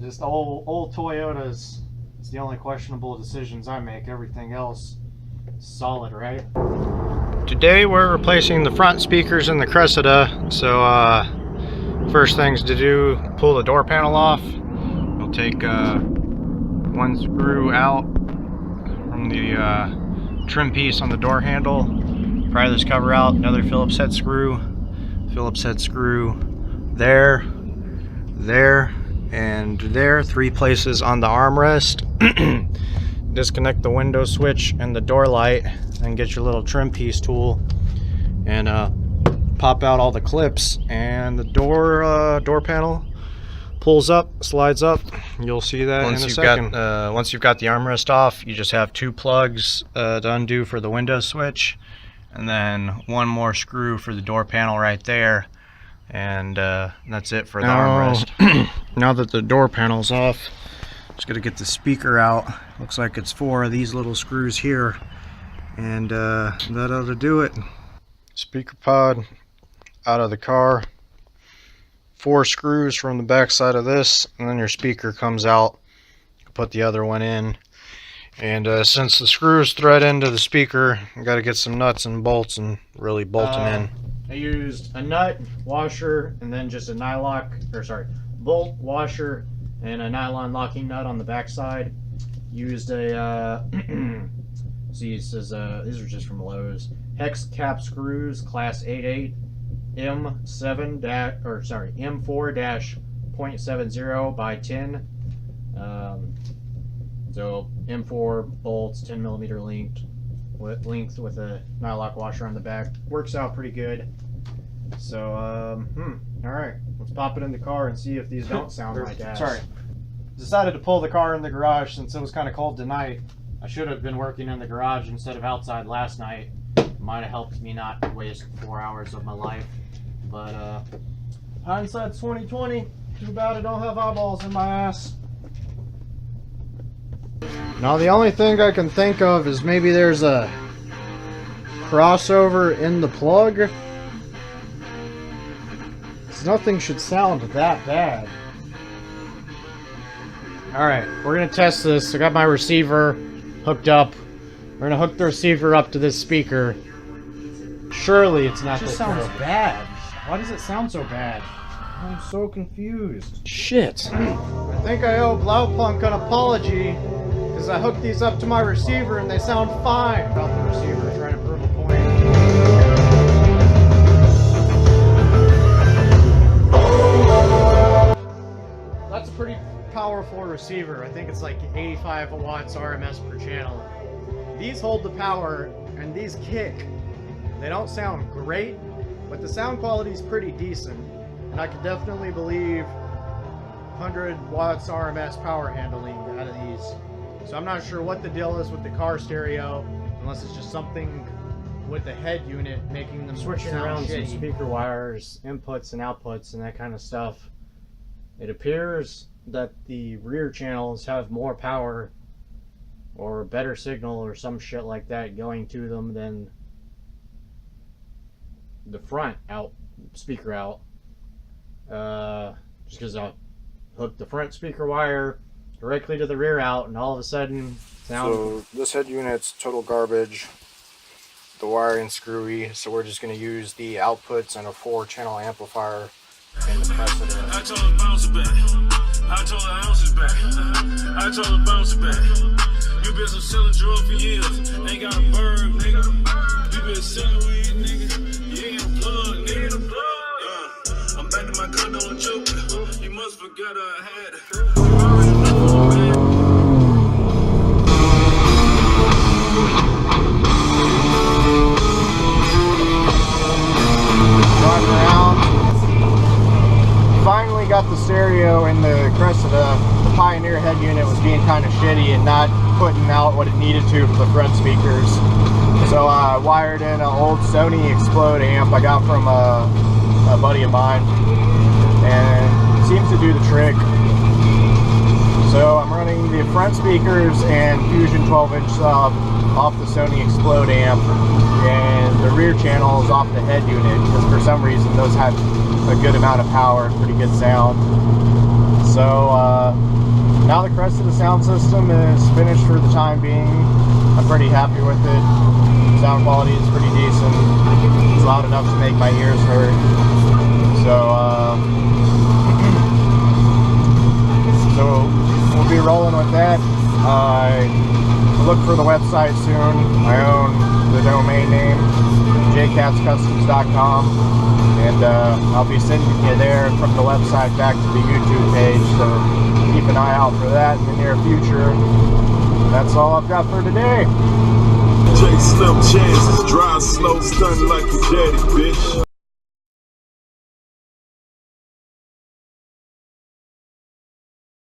Just old Toyotas. It's the only questionable decisions I make. Everything else is solid, right? Today we're replacing the front speakers in the Cressida. So first things to do, pull the door panel off. We'll take one screw out from the trim piece on the door handle, pry this cover out, another Phillips head screw there, and there, 3 places on the armrest. Disconnect the window switch and the door light, and get your little trim piece tool and pop out all the clips, and the door panel pulls up, slides up. You'll see that in a second. Once you've got the armrest off, you just have 2 plugs to undo for the window switch, and then 1 more screw for the door panel right there, and that's it for the armrest. Now that the door panel's off, just gonna get the speaker out. Looks like it's 4 of these little screws here, and that ought to do it. Speaker pod out of the car, 4 screws from the back side of this, and then your speaker comes out. Put the other one in, and since the screws thread into the speaker, you got to get some nuts and bolts and really bolt them in. I used a nut, washer, and then just a bolt, washer, and a nylon locking nut on the back side. Used a see, it says these are just from Lowe's. Hex cap screws, class 88, M4-0.70 by 10. So M4 bolts, 10mm length with a nylock washer on the back. Works out pretty good. So all right, let's pop it in the car and see if these don't sound like gas. Sorry, decided to pull the car in the garage since it was kind of cold tonight. I should have been working in the garage instead of outside last night. Might have helped me not waste 4 hours of my life, but hindsight's 20/20. Too bad I don't have eyeballs in my ass. Now the only thing I can think of is maybe there's a crossover in the plug. Nothing should sound that bad. Alright, we're gonna test this. I got my receiver hooked up. We're gonna hook the receiver up to this speaker. Surely it's not. It just sounds bad. Why does it sound so bad? I'm so confused. Shit. I think I owe Blaupunk an apology because I hooked these up to my receiver and they sound fine. About the receiver, trying to prove a point. That's a pretty powerful receiver. I think it's like 85 watts RMS per channel. These hold the power and these kick. They don't sound great, but the sound quality is pretty decent. And I can definitely believe 100 watts RMS power handling out of these. So I'm not sure what the deal is with the car stereo, unless it's just something with the head unit making them switching around some speaker wires, inputs and outputs and that kind of stuff. It appears that the rear channels have more power or better signal or some shit like that going to them than the front speaker out. Just because I hooked the front speaker wire directly to the rear out, and all of a sudden sound. So this head unit's total garbage. The wiring screwy, so we're just going to use the outputs and a 4-channel amplifier in the Cressida. I told her bounce it back. I told her ounce it back. I told her bounce it back. You been selling drugs for years. Ain't got a bird, nigga. You been selling weed, nigga. You ain't a plug, nigga. I'm back to my condo and joke. You must forgot I had it. Driving around. Finally got the stereo in the Cressida. The Pioneer head unit was being kind of shitty and not putting out what it needed to for the front speakers. So I wired in an old Sony Explode amp I got from a buddy of mine, and it seems to do the trick. So I'm running the front speakers and Fusion 12-inch sub off the Sony Explode amp, and the rear channel is off the head unit because for some reason those have a good amount of power and pretty good sound. So now the Cressida sound system is finished for the time being. I'm pretty happy with it. Sound quality is pretty decent. It's loud enough to make my ears hurt. So we'll be rolling with that. Look for the website soon. I own the domain name, Jcatzcustoms.com, and I'll be sending you there from the website back to the YouTube page, so keep an eye out for that in the near future. That's all I've got for today. J Slim chances, drive slow, stun like your daddy, bitch.